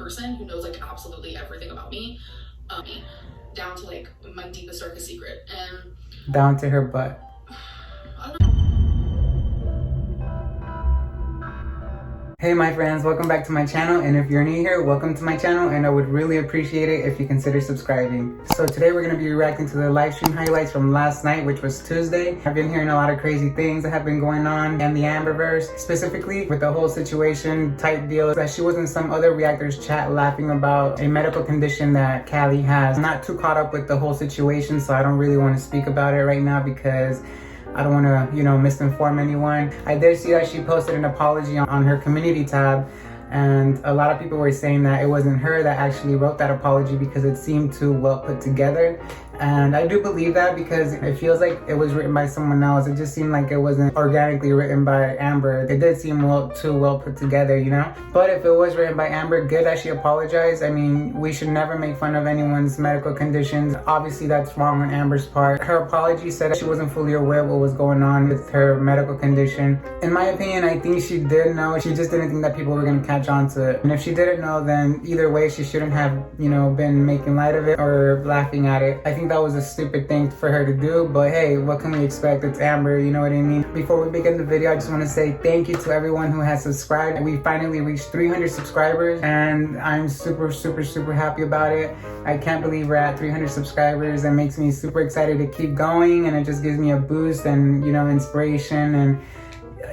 person who knows like absolutely everything about me, down to like my deepest, darkest secret, and down to her butt. Hey my friends, welcome back to my channel, and if you're new here, welcome to my channel, and I would really appreciate it if you consider subscribing. So today we're going to be reacting to the live stream highlights from last night, which was Tuesday. I've been hearing a lot of crazy things that have been going on in the Amberverse, specifically with the whole situation type deal that she was in some other reactors chat laughing about a medical condition that Cali has. I'm not too caught up with the whole situation, so I don't really want to speak about it right now because I don't want to, misinform anyone. I did see that she posted an apology on her community tab, and a lot of people were saying that it wasn't her that actually wrote that apology because it seemed too well put together. And I do believe that because it feels like it was written by someone else. It just seemed like it wasn't organically written by Amber. It did seem too well put together, But if it was written by Amber, good that she apologized. I mean, we should never make fun of anyone's medical conditions. Obviously, that's wrong on Amber's part. Her apology said that she wasn't fully aware of what was going on with her medical condition. In my opinion, I think she did know. She just didn't think that people were going to catch on to it. And if she didn't know, then either way, she shouldn't have, been making light of it or laughing at it. I think that was a stupid thing for her to do, but hey, what can we expect? It's Amber, you know what I mean? Before we begin the video, I just want to say thank you to everyone who has subscribed. We finally reached 300 subscribers, and I'm super happy about it. I can't believe we're at 300 subscribers. It makes me super excited to keep going, and it just gives me a boost and, inspiration, and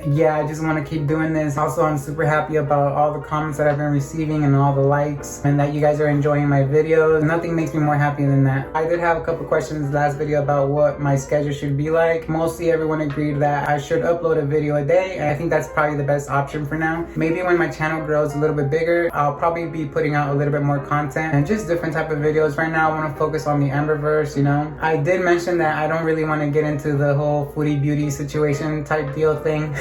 yeah, I just want to keep doing this. Also, I'm super happy about all the comments that I've been receiving and all the likes, and that you guys are enjoying my videos. Nothing makes me more happy than that. I did have a couple questions last video about what my schedule should be like. Mostly everyone agreed that I should upload a video a day, and I think that's probably the best option for now. Maybe when my channel grows a little bit bigger, I'll probably be putting out a little bit more content and just different type of videos. Right now, I want to focus on the Amberverse, I did mention that I don't really want to get into the whole foodie beauty situation type deal thing.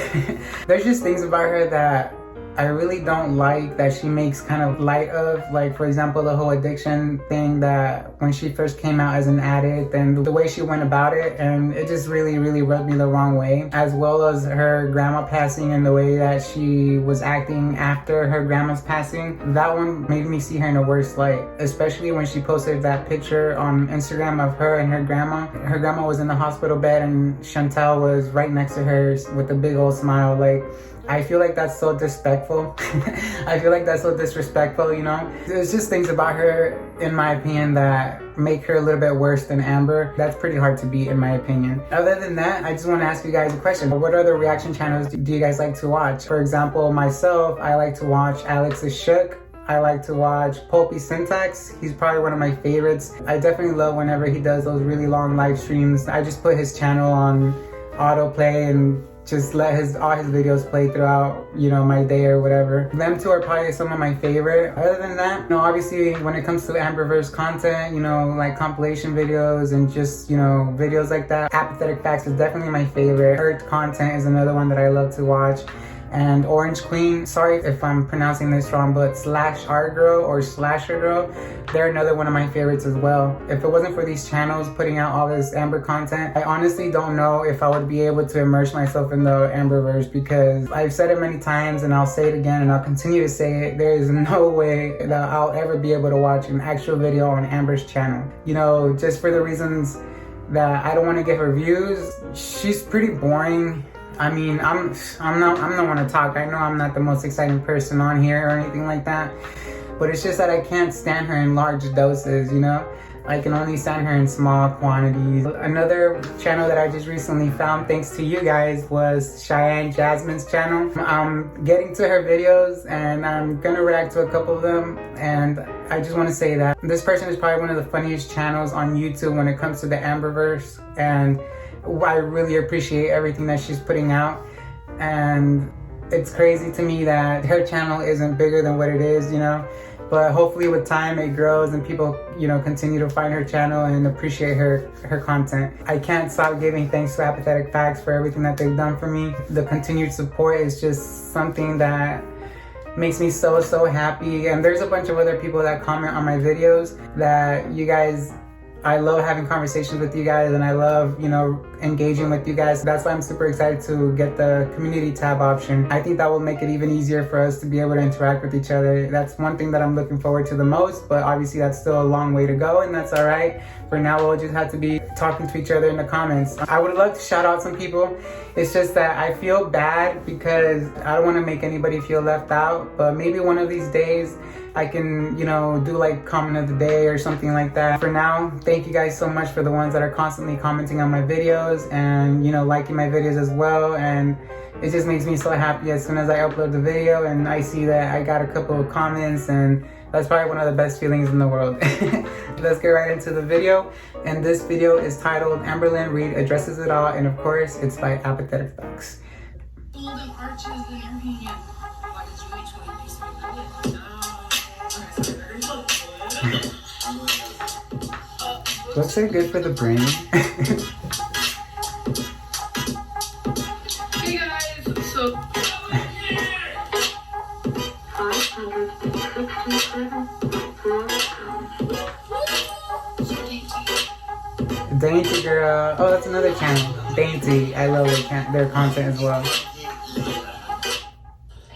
There's just things about her that I really don't like that she makes kind of light of, like for example the whole addiction thing, that when she first came out as an addict and the way she went about it, and it just really rubbed me the wrong way, as well as her grandma passing and the way that she was acting after her grandma's passing. That one made me see her in a worse light, especially when she posted that picture on Instagram of her and her grandma. Her grandma was in the hospital bed and Chantel was right next to her with a big old smile. Like, I feel like that's so disrespectful. I feel like that's so disrespectful, There's just things about her, in my opinion, that make her a little bit worse than Amber. That's pretty hard to beat, in my opinion. Other than that, I just want to ask you guys a question. What other reaction channels do you guys like to watch? For example, myself, I like to watch Alex is Shook. I like to watch Pulpy Syntax. He's probably one of my favorites. I definitely love whenever he does those really long live streams. I just put his channel on autoplay and just let all his videos play throughout, my day or whatever. Them two are probably some of my favorite. Other than that, obviously when it comes to Amberverse content, like compilation videos and just, videos like that, Apathetic FaxX is definitely my favorite. Her content is another one that I love to watch. And Orange Queen, sorry if I'm pronouncing this wrong, but /R Girl or Slasher Girl, they're another one of my favorites as well. If it wasn't for these channels putting out all this Amber content, I honestly don't know if I would be able to immerse myself in the Amberverse, because I've said it many times and I'll say it again and I'll continue to say it. There is no way that I'll ever be able to watch an actual video on Amber's channel. Just for the reasons that I don't want to give her views. She's pretty boring. I mean, I'm not one to talk. I know I'm not the most exciting person on here or anything like that, but it's just that I can't stand her in large doses, I can only stand her in small quantities. Another channel that I just recently found, thanks to you guys, was Cheyenne Jasmine's channel. I'm getting to her videos and I'm gonna react to a couple of them, and I just want to say that this person is probably one of the funniest channels on YouTube when it comes to the Amberverse, and I really appreciate everything that she's putting out. And it's crazy to me that her channel isn't bigger than what it is, but hopefully with time it grows and people, continue to find her channel and appreciate her content. I can't stop giving thanks to Apathetic FaxX for everything that they've done for me. The continued support is just something that makes me so happy. And there's a bunch of other people that comment on my videos that you guys I love having conversations with you guys, and I love, you know, engaging with you guys. That's why I'm super excited to get the community tab option. I think that will make it even easier for us to be able to interact with each other. That's one thing that I'm looking forward to the most, but obviously that's still a long way to go, and that's all right. For now, we'll just have to be talking to each other in the comments. I would love to shout out some people. It's just that I feel bad because I don't want to make anybody feel left out, but maybe one of these days I can, you know, do like comment of the day or something like that. For now, thank you guys so much for the ones that are constantly commenting on my videos and, you know, liking my videos as well. And it just makes me so happy as soon as I upload the video and I see that I got a couple of comments, and that's probably one of the best feelings in the world. Let's get right into the video. And this video is titled Amberlynn Reid Addresses It All, and of course, it's by Apathetic FaxX. Golden arches in your hand. Why did you each one piece of it? Looks are good for the brain. Hey guys, so Dainty girl. Oh, that's another channel. Dainty. I love their content as well.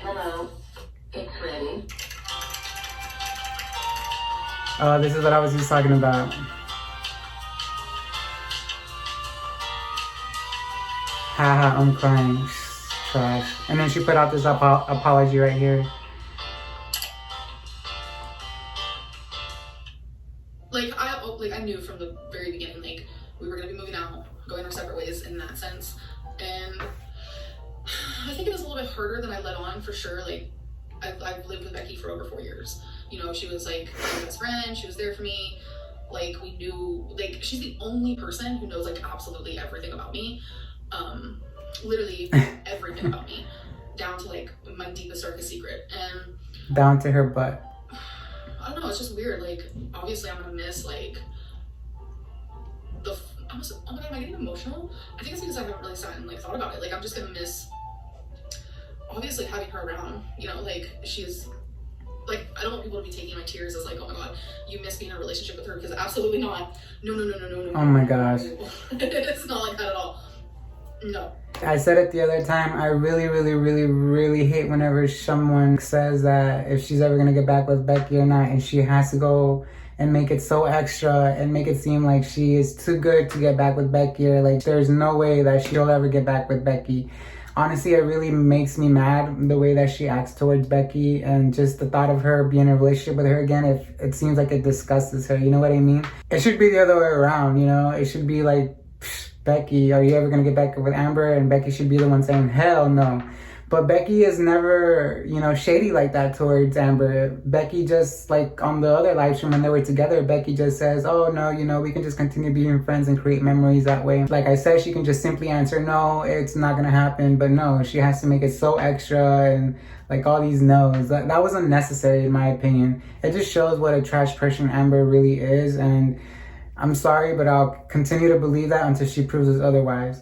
Hello, it's ready. Oh, this is what I was just talking about. Haha, I'm crying. Trash. And then she put out this apology right here. I knew from the very beginning, like, we were gonna be moving out, going our separate ways in that sense. And I think it was a little bit harder than I let on, for sure. Like, I've lived with Becky for over 4 years. You know, she was like my best friend. She was there for me. Like, we knew, like, she's the only person who knows like absolutely everything about me. Literally everything about me, down to like my deepest, darkest secret. And down to her butt. I don't know, it's just weird. Like, obviously I'm gonna miss like oh my god, am I getting emotional? I think it's because I haven't really sat and like thought about it. Like, I'm just gonna miss obviously having her around, you know. Like, she's like, I don't want people to be taking my tears as like, oh my god, you miss being in a relationship with her, because absolutely not. No. Oh my gosh. It's not like that at all. No. I said it the other time, I really hate whenever someone says that if she's ever gonna get back with Becky or not, and she has to go and make it so extra and make it seem like she is too good to get back with Becky, or like there's no way that she'll ever get back with Becky. Honestly, it really makes me mad the way that she acts towards Becky, and just the thought of her being in a relationship with her again, it seems like it disgusts her, you know what I mean? It should be the other way around, you know? It should be like, Becky, are you ever gonna get back with Amber? And Becky should be the one saying, hell no. But Becky is never, you know, shady like that towards Amber. Becky just, like on the other live stream when they were together, Becky just says, oh no, you know, we can just continue being friends and create memories that way. Like I said, she can just simply answer, no, it's not gonna happen. But no, she has to make it so extra and like all these no's. That was unnecessary in my opinion. It just shows what a trash person Amber really is, and I'm sorry, but I'll continue to believe that until she proves us otherwise.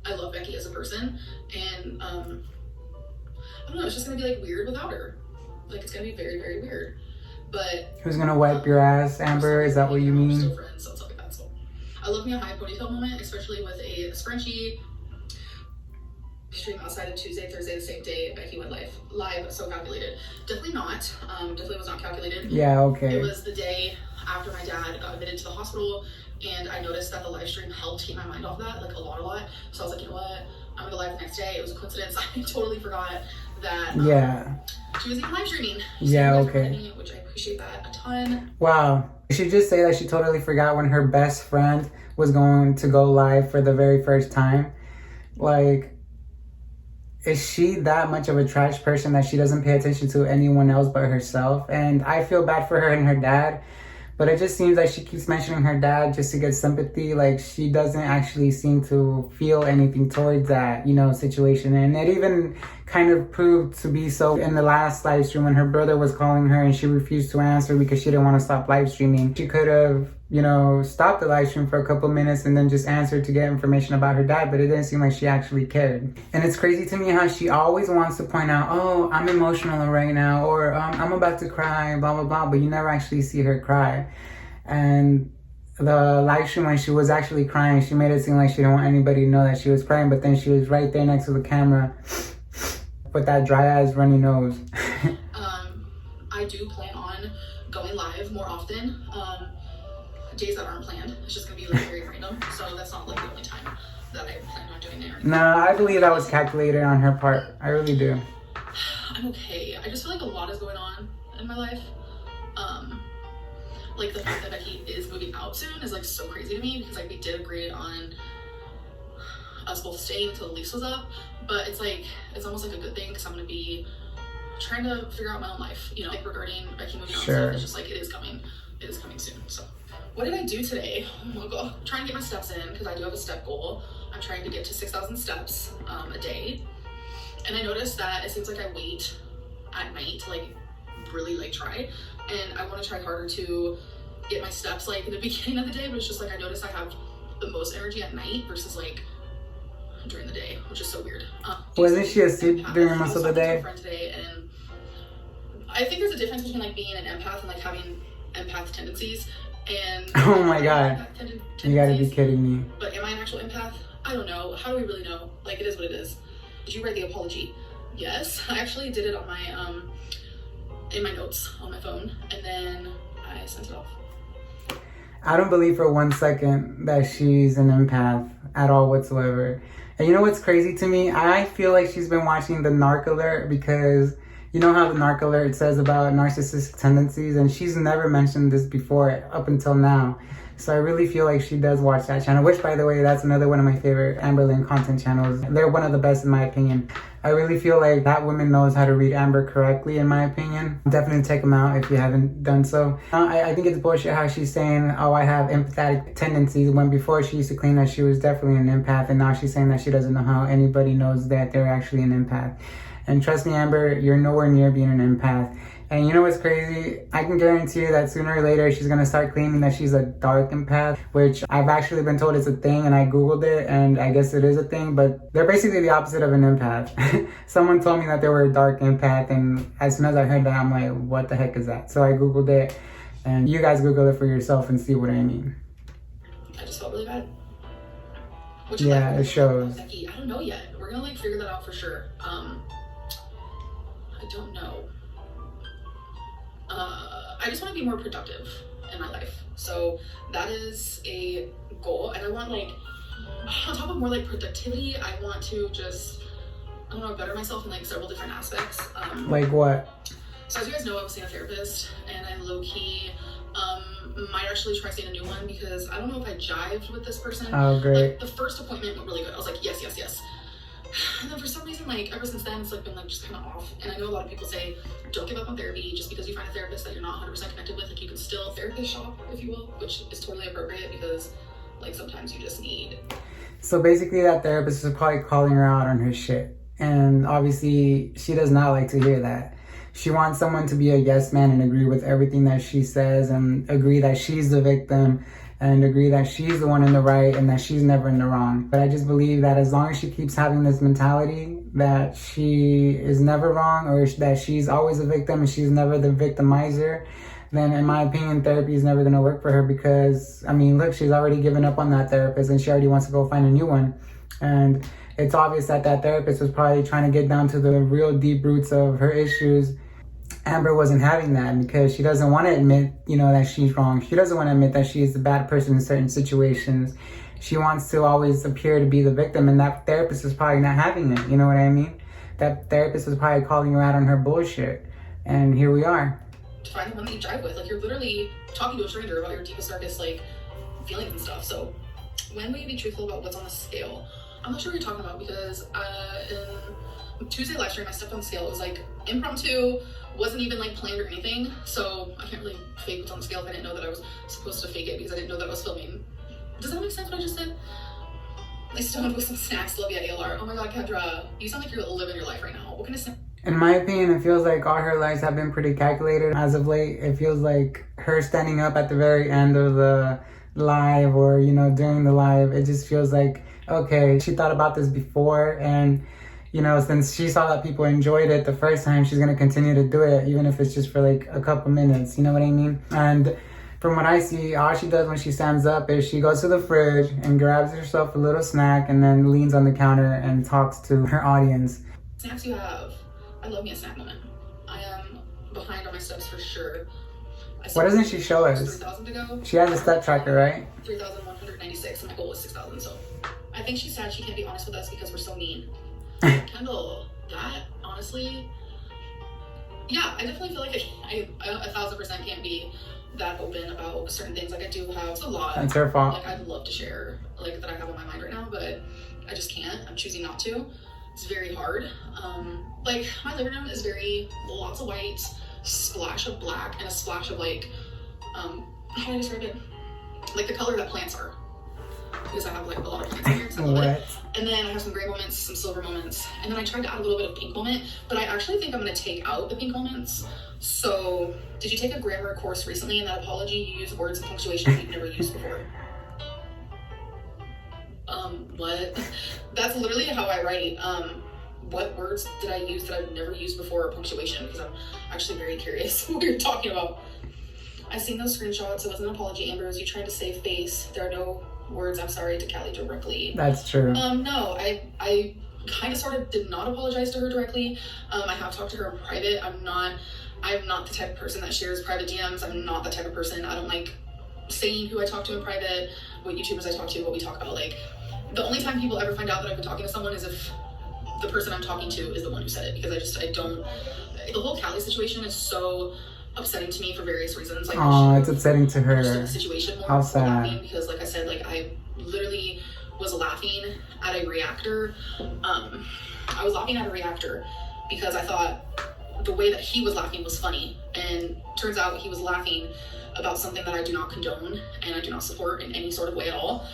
I love Becky as a person, and I don't know, it's just gonna be like weird without her. Like, it's gonna be very weird. But who's gonna wipe your ass, Amber? Is that what you mean? We're still friends, so it's like that. So I love me a high ponytail moment, especially with a scrunchie. Stream outside of Tuesday, Thursday, the same day. Becky went live, so calculated. Definitely not. Definitely was not calculated. Yeah, okay. It was the day after my dad got admitted to the hospital, and I noticed that the live stream helped keep my mind off that, like a lot. So I was like, you know what? I'm gonna go live the next day. It was a coincidence. I totally forgot that she was even live streaming. Yeah, okay. Me, which I appreciate that a ton. Wow. You should just say that she totally forgot when her best friend was going to go live for the very first time. Like, is she that much of a trash person that she doesn't pay attention to anyone else but herself? And I feel bad for her and her dad, but it just seems like she keeps mentioning her dad just to get sympathy. Like, she doesn't actually seem to feel anything towards that, you know, situation. And it even kind of proved to be so in the last live stream when her brother was calling her and she refused to answer because she didn't want to stop live streaming. She could have, you know, stopped the live stream for a couple minutes and then just answered to get information about her dad, but it didn't seem like she actually cared. And it's crazy to me how she always wants to point out, oh, I'm emotional right now, or I'm about to cry, blah, blah, blah, but you never actually see her cry. And the live stream, when she was actually crying, she made it seem like she didn't want anybody to know that she was crying, but then she was right there next to the camera with that dry ass runny nose. I do plan on going live more often. Days that aren't planned. It's just gonna be like very random. So that's not like the only time that I plan on doing it. No, I believe that was calculated on her part. I really do. I'm okay. I just feel like a lot is going on in my life. Like the fact that Becky is moving out soon is like so crazy to me, because like we did agree on us both staying until the lease was up, but it's like it's almost like a good thing, because I'm gonna be trying to figure out my own life, you know, like regarding Becky moving out. Sure. Stuff. It's just like it is coming soon. So what did I do today? I'm gonna try and get my steps in, because I do have a step goal. I'm trying to get to 6,000 steps a day, and I noticed that it seems like I wait at night to like really like try, and I want to try harder to get my steps like in the beginning of the day, but it's just like I notice I have the most energy at night versus like during the day, which is so weird. Wasn't she asleep during most of the day? I was talking to a friend today, and I think there's a difference between like being an empath and like having empath tendencies. And oh my god, you gotta be kidding me. But am I an actual empath? I don't know. How do we really know? Like, it is what it is. Did you write the apology? Yes, I actually did it on my in my notes on my phone, and then I sent it off. I don't believe for 1 second that she's an empath at all whatsoever. And you know what's crazy to me? I feel like she's been watching the Narc Alert, because you know how the Narc Alert says about narcissistic tendencies, and she's never mentioned this before up until now. So I really feel like she does watch that channel, which, by the way, that's another one of my favorite Amberlynn content channels. They're one of the best in my opinion. I really feel like that woman knows how to read Amber correctly, in my opinion. Definitely check them out if you haven't done so. I think it's bullshit how she's saying, oh, I have empathetic tendencies, when before she used to claim that she was definitely an empath, and now she's saying that she doesn't know how anybody knows that they're actually an empath. And trust me, Amber, you're nowhere near being an empath. And you know what's crazy? I can guarantee you that sooner or later she's gonna start claiming that she's a dark empath, which I've actually been told is a thing, and I googled it, and I guess it is a thing, but they're basically the opposite of an empath. Someone told me that they were a dark empath, and as soon as I heard that, I'm like, what the heck is that? So I googled it, and you guys Google it for yourself and see what I mean. I just felt really bad. Which yeah, like, it shows. Becky, I don't know yet. We're gonna like figure that out for sure. I don't know. I just want to be more productive in my life. So that is a goal. And I want like, on top of more like productivity, I want to just, I want to better myself in like several different aspects. Like what? So as you guys know, I was seeing a therapist, and I low-key might actually try seeing a new one, because I don't know if I jived with this person. Oh, great. Like, the first appointment went really good. I was like, yes, yes, yes. And then for some reason, like ever since then, it's like been like just kind of off. And I know a lot of people say, don't give up on therapy just because you find a therapist that you're not 100% connected with. Like, you can still therapist shop, if you will, which is totally appropriate, because like sometimes you just need. So basically, that therapist is probably calling her out on her shit, and obviously she does not like to hear that. She wants someone to be a yes man and agree with everything that she says, and agree that she's the victim, and agree that she's the one in the right and that she's never in the wrong. But I just believe that as long as she keeps having this mentality that she is never wrong, or that she's always a victim and she's never the victimizer, then in my opinion, therapy is never going to work for her, because, I mean, look, she's already given up on that therapist and she already wants to go find a new one. And it's obvious that that therapist was probably trying to get down to the real deep roots of her issues. Amber wasn't having that, because she doesn't want to admit, you know, that she's wrong. She doesn't want to admit that she is the bad person in certain situations. She wants to always appear to be the victim, and that therapist is probably not having it. You know what I mean? That therapist was probably calling her out on her bullshit. And here we are. To find the one that you jive with. Like, you're literally talking to a stranger about your deepest, darkest, like, feelings and stuff. So when will you be truthful about what's on the scale? I'm not sure what you're talking about, because in Tuesday live stream, I stepped on the scale. It was like impromptu, wasn't even like planned or anything. So I can't really fake what's on the scale if I didn't know that I was supposed to fake it, because I didn't know that I was filming. Does that make sense what I just said? I still have some snacks. Love you, ALR. Oh my god, Kendra, you sound like you're living your life right now. What kind of snack? In my opinion, it feels like all her lives have been pretty calculated as of late. It feels like her standing up at the very end of the live, or, you know, during the live, it just feels like, okay, she thought about this before, and, you know, since she saw that people enjoyed it the first time, she's going to continue to do it, even if it's just for like a couple minutes, you know what I mean? And from what I see, all she does when she stands up is she goes to the fridge and grabs herself a little snack and then leans on the counter and talks to her audience. Snacks you have. I love me a snack moment. I am behind on my steps for sure. Why doesn't she show us? 3,000 to go. She has a step tracker, right? 3,196 and my goal was 6,000, so I think she's sad she can't be honest with us because we're so mean. Kendall, that honestly, yeah, I definitely feel like I 1,000% can't be that open about certain things. Like I do have a lot. That's her fault. Like I'd love to share like that I have on my mind right now, but I just can't. I'm choosing not to. It's very hard. Like my living room is very lots of white, splash of black, and a splash of like how do I describe it? Like the color that plants are. Because I have like a lot of plants in here, so I love it. And then I have some gray moments, some silver moments, and then I tried to add a little bit of pink moment, but I actually think I'm gonna take out the pink moments. So, did you take a grammar course recently? In that apology, you use words and punctuation you've never used before. What? That's literally how I write. What words did I use that I've never used before, or punctuation? Because I'm actually very curious what you're talking about. I've seen those screenshots. It was an apology, Amber. You tried to save face. There are no words I'm sorry to Cali directly. That's true. No, I kind of sort of did not apologize to her directly. I have talked to her in private. I'm not the type of person that shares private DMs. I'm not that type of person. I don't like saying who I talk to in private, what YouTubers I talk to, what we talk about. Like, the only time people ever find out that I've been talking to someone is if the person I'm talking to is the one who said it, because I don't, the whole Cali situation is so upsetting to me for various reasons. Like, it's upsetting to her. The situation more. How sad. Laughing because, like I said, like I literally was laughing at a reactor. I was laughing at a reactor because I thought the way that he was laughing was funny, and turns out he was laughing about something that I do not condone and I do not support in any sort of way at all.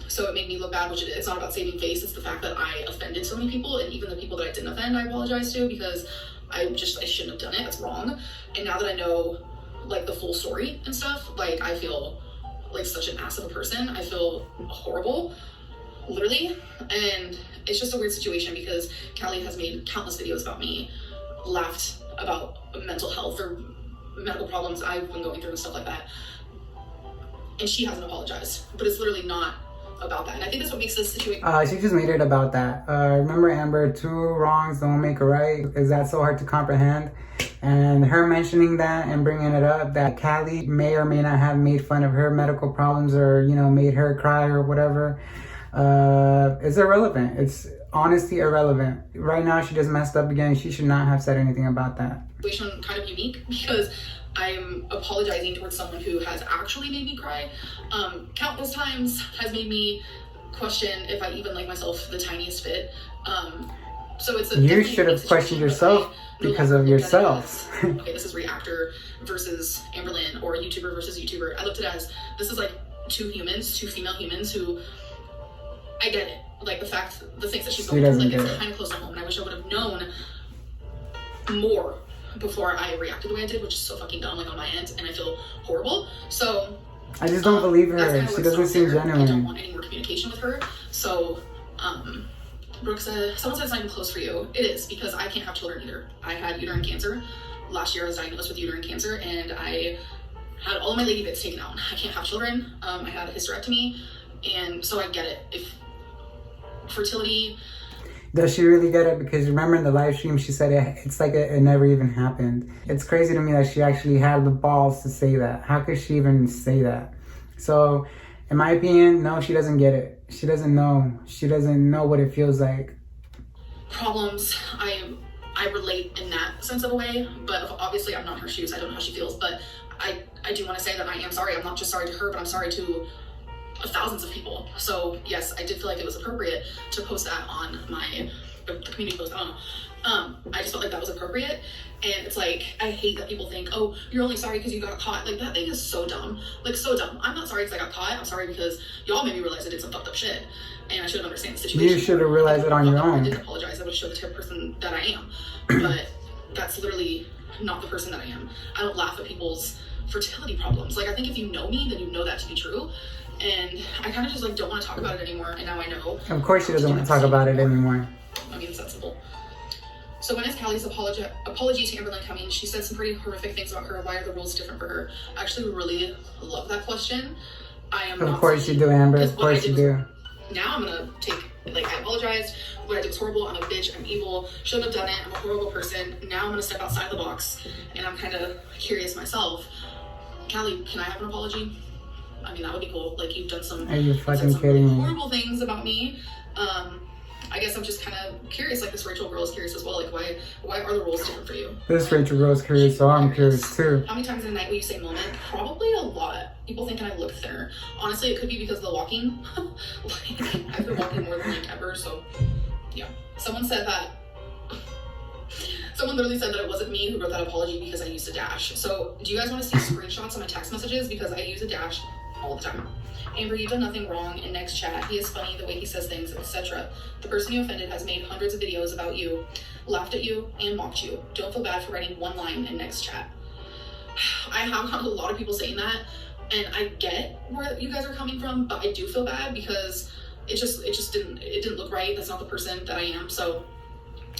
So it made me look bad, which it's not about saving face. It's the fact that I offended so many people, and even the people that I didn't offend, I apologize to, because I shouldn't have done it. That's wrong. And now that I know like the full story and stuff, like I feel like such an ass of a person. I feel horrible, literally. And it's just a weird situation because Cali has made countless videos about me, laughed about mental health or medical problems I've been going through and stuff like that. And she hasn't apologized, but it's literally not about that. And I think that's what makes this situation. She just made it about that. Remember, Amber, 2 wrongs don't make a right. Is that so hard to comprehend? And her mentioning that and bringing it up, that Cali may or may not have made fun of her medical problems or, you know, made her cry or whatever, it's irrelevant. It's honestly irrelevant. Right now, she just messed up again. She should not have said anything about that. Situation kind of unique because I'm apologizing towards someone who has actually made me cry. Countless times has made me question if I even like myself the tiniest bit. So it's a you should have questioned yourself because of yourself. Okay, this is reactor versus Amberlynn, or YouTuber versus YouTuber. I looked at it as this is like 2 female humans who, I get it. Like the things that she's going through, like it's kind of close to home, and I wish I would have known more before I reacted the way I did, which is so fucking dumb, like on my end, and I feel horrible. So I just don't believe her. She doesn't seem genuine. I don't want any more communication with her. So Brooke said, someone said it's not even close for you. It is, because I can't have children either. I had uterine cancer. Last year I was diagnosed with uterine cancer, and I had all of my lady bits taken out. I can't have children. I had a hysterectomy, and so I get it. If fertility. Does she really get it? Because remember in the live stream, she said it's like it never even happened. It's crazy to me that she actually had the balls to say that. How could she even say that? So, in my opinion, no, she doesn't get it. She doesn't know. She doesn't know what it feels like. Problems. I relate in that sense of a way, but obviously I'm not in her shoes. I don't know how she feels, but I do want to say that I am sorry. I'm not just sorry to her, but I'm sorry to thousands of people. So yes, I did feel like it was appropriate to post that on the community post. I don't know. I just felt like that was appropriate. And it's like, I hate that people think, oh, you're only sorry because you got caught. Like, that thing is so dumb. Like, so dumb. I'm not sorry because I got caught. I'm sorry because y'all made me realize I did some fucked up shit. And I should have understood the situation. You should have realized it on your own. I didn't apologize. I would have showed the type of person that I am. But that's literally not the person that I am. I don't laugh at people's fertility problems. Like, I think if you know me, then you know that to be true. And I kind of just like don't want to talk about it anymore. And now I know. Of course she doesn't want to talk about it anymore. I mean, sensible. So when is Callie's apology to Amberlynn coming? She said some pretty horrific things about her. Why are the rules different for her? I actually really love that question. I am Of course you do, Amber. Of course you do. Now I'm gonna take, like, I apologized. What I did was horrible. I'm a bitch. I'm evil. Shouldn't have done it. I'm a horrible person. Now I'm gonna step outside the box, and I'm kind of curious myself. Callie, can I have an apology? I mean, that would be cool. Like, you've done some, Are you fucking kidding me? horrible things about me. I guess I'm just kind of curious. Like, this Rachel girl is curious as well. Like, why are the rules different for you? This Rachel girl's curious, so I'm curious too. How many times in a night will you say moment? Probably a lot. People think I look thinner. Honestly, it could be because of the walking. Like, I've been walking more than, like, ever, so yeah. Someone literally said that it wasn't me who wrote that apology because I used a dash. So do you guys want to see screenshots of my text messages? Because I use a dash all the time. Amber, you've done nothing wrong. In next chat, he is funny, the way he says things, etc. The person you offended has made hundreds of videos about you, laughed at you, and mocked you. Don't feel bad for writing one line in next chat. I have had a lot of people saying that, and I get where you guys are coming from, but I do feel bad because it didn't look right. That's not the person that I am. So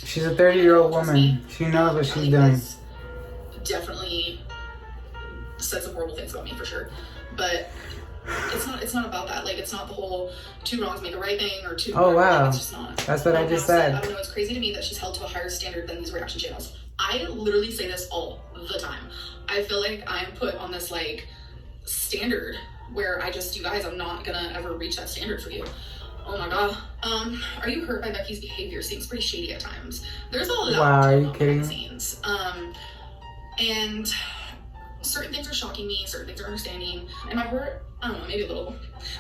she's a 30-year-old woman. She knows what she's doing. Definitely said some horrible things about me for sure, but it's not about that. Like, it's not the whole two wrongs make a right thing or two. Oh wow, it's just not. That's what I just said. I don't know. It's crazy to me that she's held to a higher standard than these reaction channels. I literally say this all the time. I feel like I'm put on this, like, standard where you guys, I'm not gonna ever reach that standard for you. Oh my god. Are you hurt by Becky's behavior? Seems pretty shady at times. There's a lot are you kidding? scenes. And certain things are shocking me, certain things are understanding. Am I hurt? I don't know, maybe a little.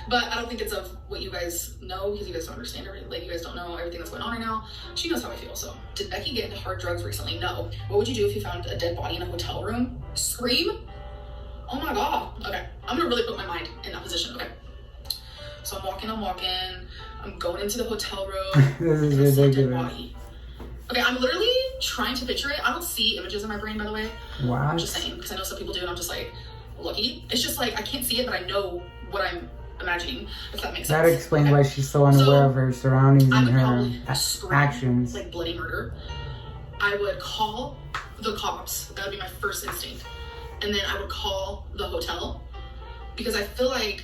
But I don't think it's of what you guys know, because you guys don't understand everything. Like, you guys don't know everything that's going on right now. She knows how I feel. So, did Becky get into hard drugs recently? No. What would you do if you found a dead body in a hotel room? Scream? Oh my god. Okay, I'm gonna really put my mind in that position, okay? So I'm walking, I'm going into the hotel room. This is ridiculous. Okay, I'm literally trying to picture it. I don't see images in my brain, by the way. What? I'm just saying, because I know some people do, and I'm just like, lucky. It's just like, I can't see it, but I know what I'm imagining, if that makes sense. That explains why she's so unaware of her surroundings and her actions. Like bloody murder. I would call the cops. That would be my first instinct. And then I would call the hotel, because I feel like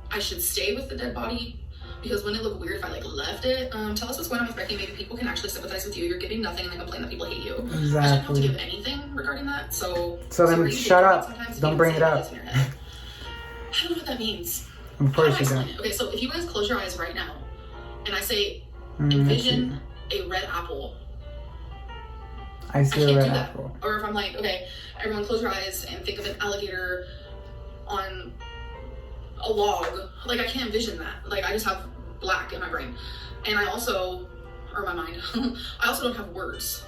I should stay with the dead body, because wouldn't it look weird if I, like, left it? Tell us what's going on with Becky. Maybe people can actually sympathize with you. You're giving nothing and they complain that people hate you. Exactly. I shouldn't have to give anything regarding that. So then shut up. Don't bring it up. I don't know what that means. Of course you don't. Okay, so if you guys close your eyes right now, and I say, envision a red apple. I see a red apple. Or if I'm like, okay, everyone close your eyes and think of an alligator on a log. Like, I can't envision that. Like, I just have black in my brain. And I also, or my mind, I also don't have words.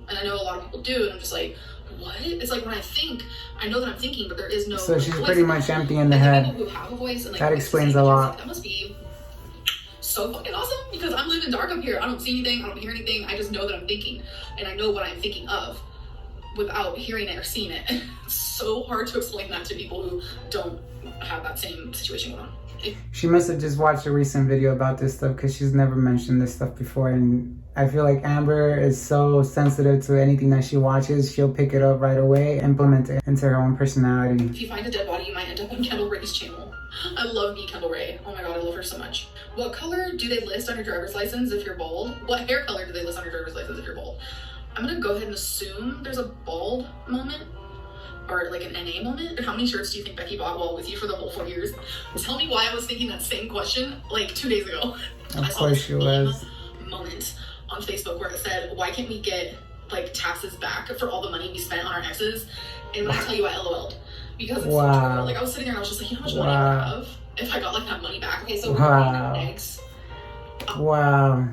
And I know a lot of people do, and I'm just like, what? It's like, when I think, I know that I'm thinking, but there is no So she's voice. pretty much empty in the head. People who have a voice and, like, that explains a lot. Like, that must be so fucking awesome, because I'm living dark up here. I don't see anything, I don't hear anything. I just know that I'm thinking, and I know what I'm thinking of without hearing it or seeing it. It's so hard to explain that to people who don't have that same situation going on. She must have just watched a recent video about this stuff, because she's never mentioned this stuff before, and I feel like Amber is so sensitive to anything that she watches. She'll pick it up right away, implement it into her own personality. If you find a dead body, you might end up on Kendall Ray's channel. I love me Kendall Ray. Oh my god, I love her so much. What color do they list on your driver's license if you're bald? What hair color do they list on your driver's license if you're bald? I'm gonna go ahead and assume there's a bald moment, or like an NA moment. And how many shirts do you think Becky bought while with you for the whole 4 years? Tell me why I was thinking that same question like 2 days ago. Of course she was. Moment on Facebook where it said, why can't we get, like, taxes back for all the money we spent on our exes? And when I tell you, I LOL'd, because it's so true. Like, I was sitting there and I was just like, you know how much money I would have if I got, like, that money back? Okay, so we're going to ex. Wow.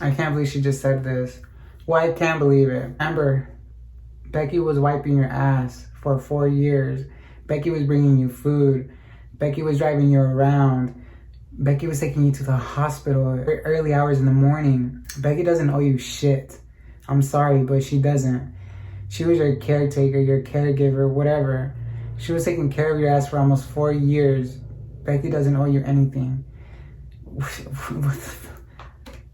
I can't believe she just said this. Well, I can't believe it. Amber, Becky was wiping your ass for 4 years. Becky was bringing you food. Becky was driving you around. Becky was taking you to the hospital early hours in the morning. Becky doesn't owe you shit. I'm sorry, but she doesn't. She was your caretaker, your caregiver, whatever. She was taking care of your ass for almost 4 years. Becky doesn't owe you anything.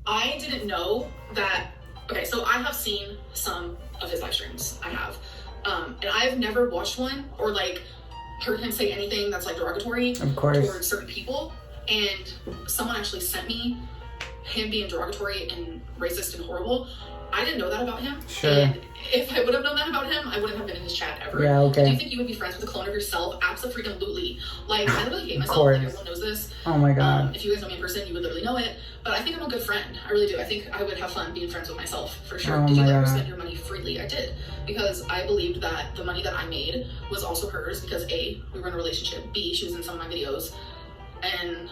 I didn't know that. Okay, so I have seen some of his live streams. I have. And I've never watched one or like heard him say anything that's like derogatory towards certain people. And someone actually sent me him being derogatory and racist and horrible. I didn't know that about him. Sure. And if I would have known that about him, I wouldn't have been in his chat ever. Yeah, okay. Do you think you would be friends with a clone of yourself? Absolutely. Like, I really hate myself. Like, everyone knows this. Oh my god. If you guys know me in person, you would literally know it. But I think I'm a good friend. I really do. I think I would have fun being friends with myself, for sure. Oh Did you my let her God. spend your money freely? I did. Because I believed that the money that I made was also hers because A, we were in a relationship. B, she was in some of my videos. And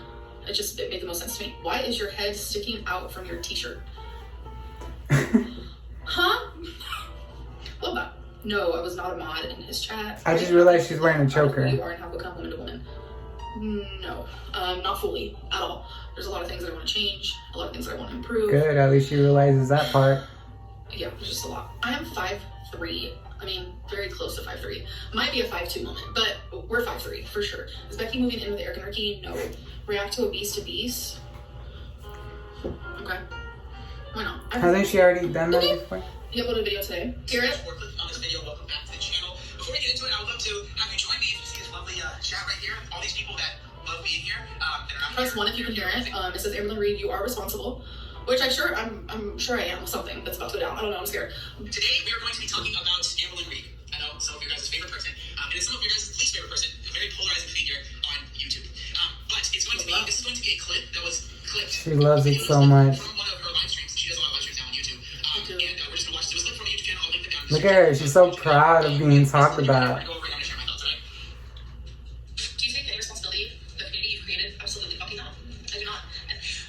it made the most sense to me. Why is your head sticking out from your t-shirt? Huh? Love that. No, I was not a mod in his chat. I just realized she's wearing a I don't know choker. who you are and how to compliment a woman. No, not fully at all. There's a lot of things that I want to change, a lot of things that I want to improve. Good, at least she realizes that part. Yeah, there's just a lot. I am 5'3". I mean, very close to 5'3". Might be a 5'2" moment, but we're 5'3" for sure. Is Becky moving in with Eric and Ricky? No. React to a beast to beast? Okay. Why not? Hasn't she already done that before? He uploaded a video today. Hear it? For clicking on this video, welcome back to the channel. Before we get into it, I would love to have you join me. You see this lovely chat right here. All these people that love being here. Press 1 if you can hear it. It says Amberlynn Reid, you are responsible. Which I'm sure I am with something that's about to go down. I don't know, I'm scared. Today we are going to be talking about Amberlynn Reid. I know some of your guys' favorite person, and it's some of your guys' least favorite person. A very polarizing figure on YouTube. But this is going to be a clip that was clipped. She loves it so much. From one of her live streams. She does a lot of live streams now on YouTube. And we're just going to watch. It was clipped from a YouTube channel. I'll link it down. Look at her, she's so proud of being talked about. Go over it. I'm going to share my thoughts, alright? Do you take any responsibility for the community you've created? Absolutely fucking not. I do not.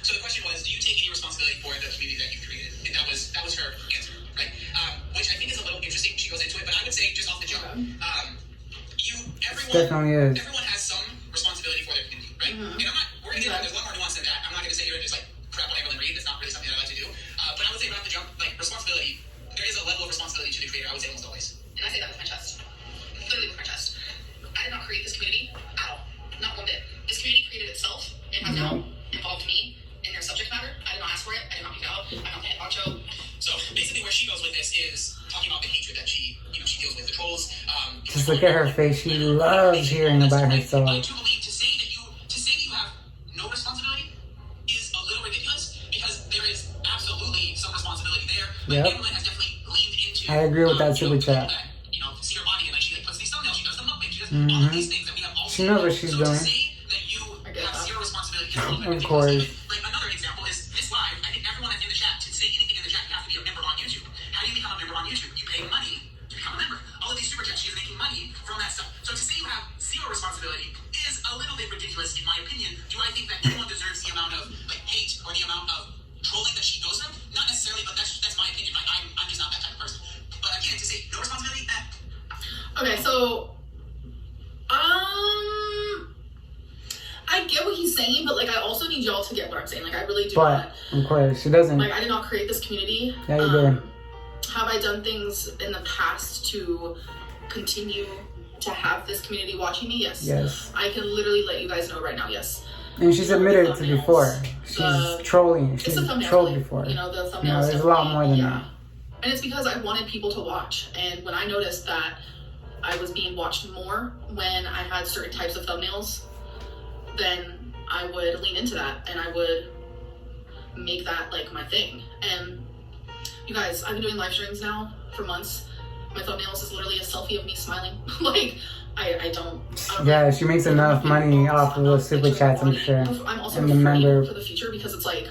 So the question was, do you take any responsibility for the community that you've created? And that was her answer, right? Which I think is a little interesting. She goes into it, but I would say just off the jump, Definitely is. everyone has some responsibility for their community, right? And we're gonna get there's a lot more nuance than that. I'm not gonna sit here and just like crap on Amberlynn Reid. That's not really something that I like to do. But I would say right off the jump, like responsibility, there is a level of responsibility to the creator. I would say almost always. And I say that with my chest, literally with my chest. I did not create this community at all, not one bit. This community created itself and has now involved me in their subject matter. I did not ask for it. I did not pick it out. I'm not the head honcho. So basically, where she goes with this is talking about the hatred that she deals with, the trolls. Just look at her face. She loves hearing about herself. To say that you have no responsibility is a little ridiculous because there is absolutely some responsibility there. But Yep. Amberlynn has definitely leaned into. I agree with that super chat. That, see her body and like she like puts these thumbnails, she does them up, and she does all of these things that we have all. She knows what she's so doing. To say that you have zero responsibility is a little bit Of course. ridiculous. Like another example is this live. I think everyone that's in the chat to say anything in the chat, you have to be a member on YouTube. How do you become a member on YouTube? You pay money to become a member. All of these super chats, she is making money from that stuff. So to say you have zero responsibility is a little bit ridiculous in my opinion. Do I think that anyone deserves the amount of like hate or the amount of trolling that she goes through? Not necessarily, but that's my opinion. Like, I'm just not that type of person. But again, to say no responsibility, Okay, so I get what he's saying, but like I also need y'all to get what I'm saying. Like I really do But, of course, she doesn't. like I did not create this community. Yeah, you did. Have I done things in the past to continue to have this community watching me? Yes. Yes. I can literally let you guys know right now, yes. And she's admitted it to before. She's trolling. It's She's the thumbnail. trolled before. You know, the thumbnails. there's a lot more than that. And it's because I wanted people to watch. And when I noticed that I was being watched more when I had certain types of thumbnails, then I would lean into that and I would make that like my thing. And you guys, I've been doing live streams now for months. My thumbnails is literally a selfie of me smiling. Like, I don't Yeah, she makes enough money off of those super chats, I'm sure. I'm also And the afraid member. for the future because it's like,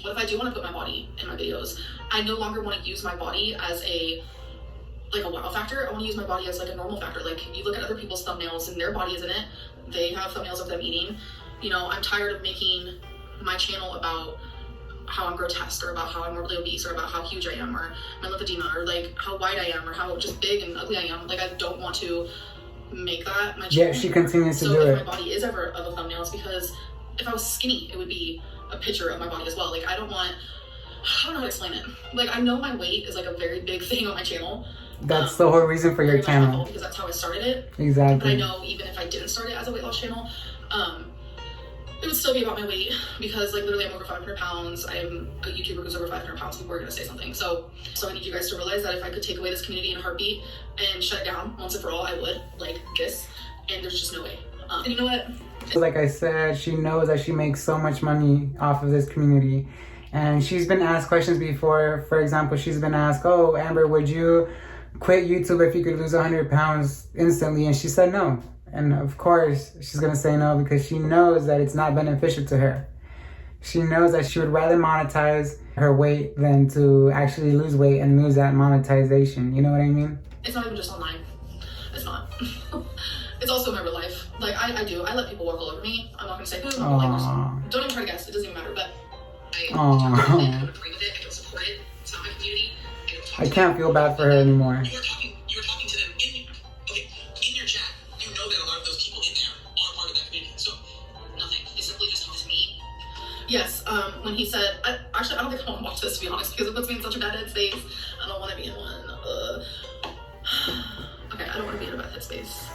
what if I do want to put my body in my videos? I no longer want to use my body as a wow factor. I want to use my body as like a normal factor. Like you look at other people's thumbnails and their body is in it. They have thumbnails of them eating. You know, I'm tired of making my channel about how I'm grotesque or about how I'm morbidly obese or about how huge I am or my lymphedema or like how wide I am or how just big and ugly I am. Like I don't want to make that my channel. Yeah, she continues to so do if it. my body is ever of a thumbnail, it's because if I was skinny, it would be a picture of my body as well. Like I don't know how to explain it. Like I know my weight is like a very big thing on my channel. That's the whole reason for your Very much my channel. fault because that's how I started it. But I Exactly. know even if I didn't start it as a weight loss channel, it would still be about my weight because like literally I'm over 500 pounds. I'm a YouTuber who's over 500 pounds. People are gonna say something. So I need you guys to realize that if I could take away this community in a heartbeat and shut it down once and for all, I would, like this. And there's just no way. And you know what? Like I said, she knows that she makes so much money off of this community. And she's been asked questions before. For example, she's been asked, oh, Amber, would you quit YouTube if you could lose 100 pounds instantly? And she said no. And of course, she's going to say no because she knows that it's not beneficial to her. She knows that she would rather monetize her weight than to actually lose weight and lose that monetization. You know what I mean? It's not even just online. It's not. It's also in my real life. Like, I do. I let people walk all over me. I'm not going to say who. Like, don't even try to guess. It doesn't even matter. But I don't agree with it. I don't support it. It's not my community. I can't feel bad for her anymore. You were talking to them in your chat. You know that a lot of those people in there are part of that community. So nothing. They simply just talked to me. Yes, when he said, actually, I don't think I want to watch this, to be honest, because it puts me in such a bad headspace. I don't want to be in one. Okay, I don't want to be in a bad headspace.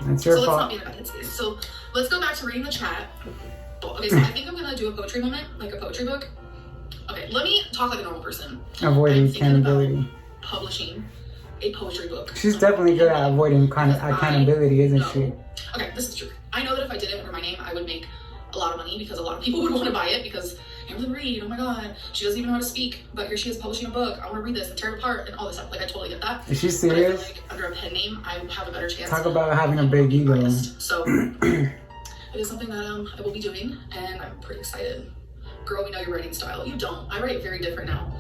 It's your fault. Let's not be in a bad headspace. So let's go back to reading the chat. Okay, so I think I'm going to do a poetry moment, like a poetry book. Okay, let me talk like a normal person. Avoiding accountability. Publishing a poetry book. She's definitely good at avoiding accountability, isn't she? Okay, this is true. I know that if I did it under my name, I would make a lot of money because a lot of people would want to buy it because Amberlynn Reid, oh my god, she doesn't even know how to speak, but here she is publishing a book. I want to read this and tear it apart and all this stuff. Like, I totally get that. Is she serious? But I feel like under a pen name, I would have a better chance. Talk about having a big ego. So it is something that I will be doing, and I'm pretty excited. Girl, we know your writing style. You don't. I write very different now.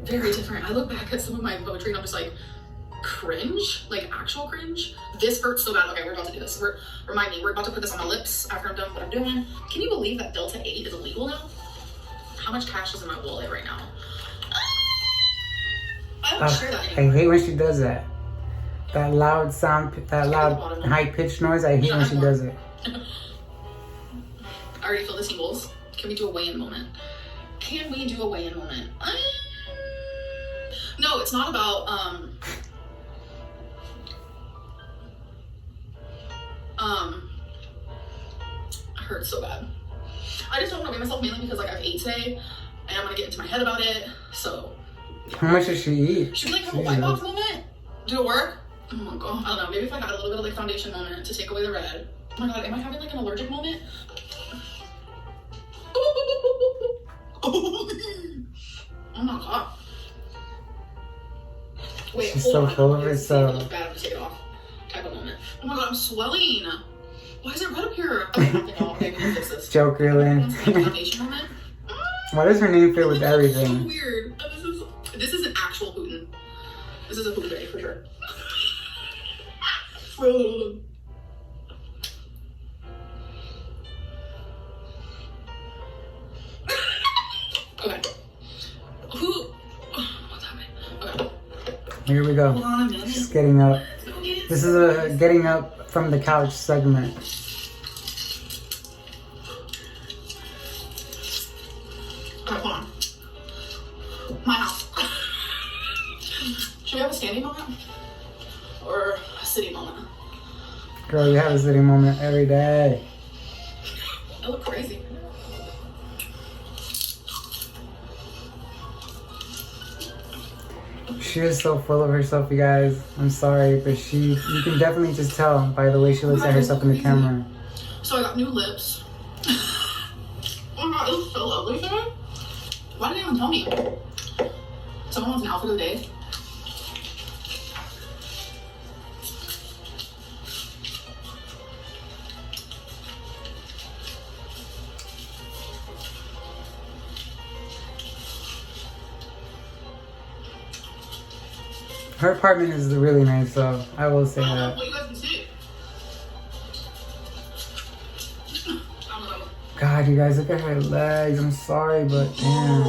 Very different. I look back at some of my poetry and I'm just like, cringe, like actual cringe. This hurts so bad. Okay, we're about to do this. Remind me, we're about to put this on my lips after I'm done what I'm doing. Can you believe that Delta 8 is illegal now? How much cash is in my wallet right now? I don't share that anymore. I hate when she does that. That loud sound, that loud high-pitched noise, I hate when she does it. I already feel the tingles. Can we do a weigh-in moment? Can we do a weigh-in moment? No, it's not about, it hurts so bad. I just don't want to weigh myself mainly because like I've ate today and I'm gonna get into my head about it. So how much does she eat? Should we like have a white box moment? Do it work? Oh my god, I don't know. Maybe if I had a little bit of like foundation moment to take away the red. Oh my god, am I having like an allergic moment? Oh my god. Wait, she's so full of herself. herself. Bad to take it off. Type of moment. Oh my god, I'm swelling. Why is it red up here? Okay, we can fix this. Joker Lynn. Foundation moment. Why does her name fit with everything? So weird. This is an actual Putin. This is a Putin day for sure. Okay. What's happening? Okay. Here we go. Hold on a minute. She's getting up. This is a getting up from the couch segment. Okay, hold on. My house. Should we have a standing moment? Or a sitting moment? Girl, you have a sitting moment every day. I look crazy. She is so full of herself, you guys. I'm sorry, but you can definitely just tell by the way she looks at herself in the camera. So I got new lips. Oh my god, it looks so lovely today. Why didn't anyone tell me? Someone wants an outfit of the day. Her apartment is really nice, though. I will say that. Well, you guys can see. God, you guys, look at her legs. I'm sorry, but damn.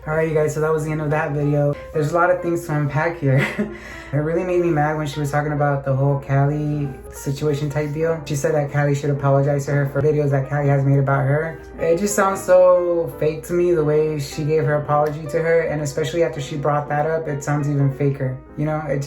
Alright you guys, so that was the end of that video. There's a lot of things to unpack here. It really made me mad when she was talking about the whole Cali situation type deal. She said that Cali should apologize to her for videos that Cali has made about her. It just sounds so fake to me the way she gave her apology to her, and especially after she brought that up, it sounds even faker. You know, I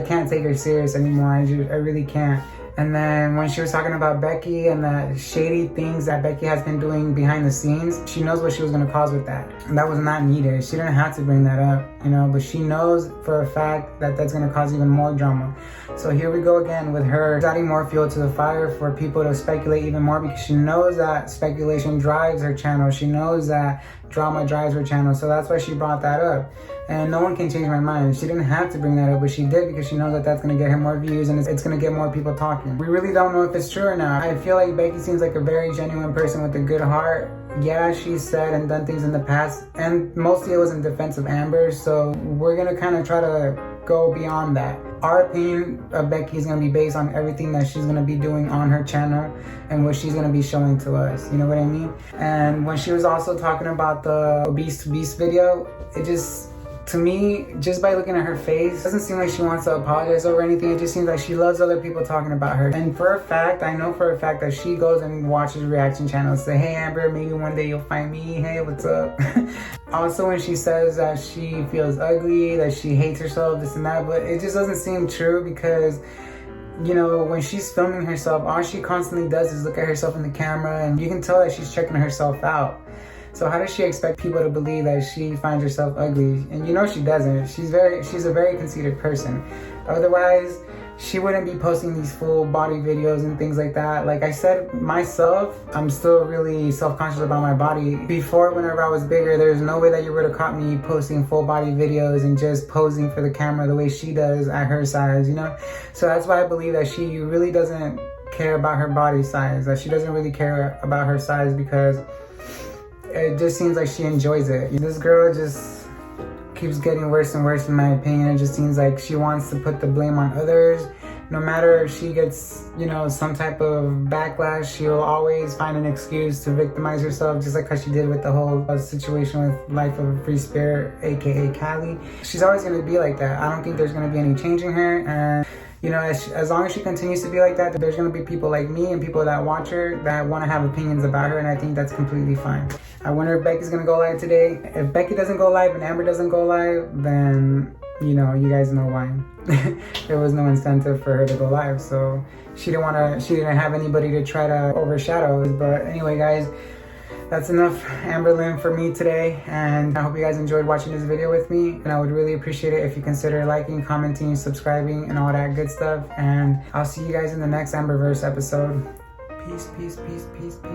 can't take her serious anymore. I really can't. And then when she was talking about Becky and the shady things that Becky has been doing behind the scenes, she knows what she was going to cause with that. And that was not needed. She didn't have to bring that up, you know, but she knows for a fact that that's going to cause even more drama. So here we go again with her adding more fuel to the fire for people to speculate even more, because she knows that speculation drives her channel. She knows that drama drives her channel. So that's why she brought that up. And no one can change my mind. She didn't have to bring that up, but she did, because she knows that that's going to get her more views and it's going to get more people talking. We really don't know if it's true or not. I feel like Becky seems like a very genuine person with a good heart. Yeah, she's said and done things in the past, and mostly it was in defense of Amber, so we're going to kind of try to go beyond that. Our opinion of Becky is going to be based on everything that she's going to be doing on her channel and what she's going to be showing to us, you know what I mean? And when she was also talking about the obese to beast video, it just, to me, just by looking at her face, it doesn't seem like she wants to apologize over anything. It just seems like she loves other people talking about her. And for a fact, I know for a fact that she goes and watches reaction channels, say, hey Amber, maybe one day you'll find me, hey, what's up? Also when she says that she feels ugly, that she hates herself, this and that, but it just doesn't seem true, because you know, when she's filming herself, all she constantly does is look at herself in the camera, and you can tell that she's checking herself out. So how does she expect people to believe that she finds herself ugly? And you know she doesn't. She's a very conceited person. Otherwise, she wouldn't be posting these full body videos and things like that. Like I said, myself, I'm still really self-conscious about my body. Before, whenever I was bigger, there's no way that you would have caught me posting full body videos and just posing for the camera the way she does at her size, you know? So that's why I believe that she really doesn't care about her body size. That she doesn't really care about her size, because it just seems like she enjoys it. This girl just keeps getting worse and worse in my opinion. It just seems like she wants to put the blame on others. No matter if she gets, you know, some type of backlash, she'll always find an excuse to victimize herself, just like how she did with the whole situation with Life of a Free Spirit, aka Cali. She's always going to be like that. I don't think there's going to be any changing her, and you know, as long as she continues to be like that, there's going to be people like me and people that watch her that want to have opinions about her, and I think that's completely fine. I wonder if Becky's going to go live today. If Becky doesn't go live and Amber doesn't go live, then, you know, you guys know why. There was no incentive for her to go live, so she didn't have anybody to try to overshadow. But anyway, guys, that's enough Amberlynn for me today, and I hope you guys enjoyed watching this video with me, and I would really appreciate it if you consider liking, commenting, subscribing, and all that good stuff, and I'll see you guys in the next Amberverse episode. Peace, peace, peace, peace, peace.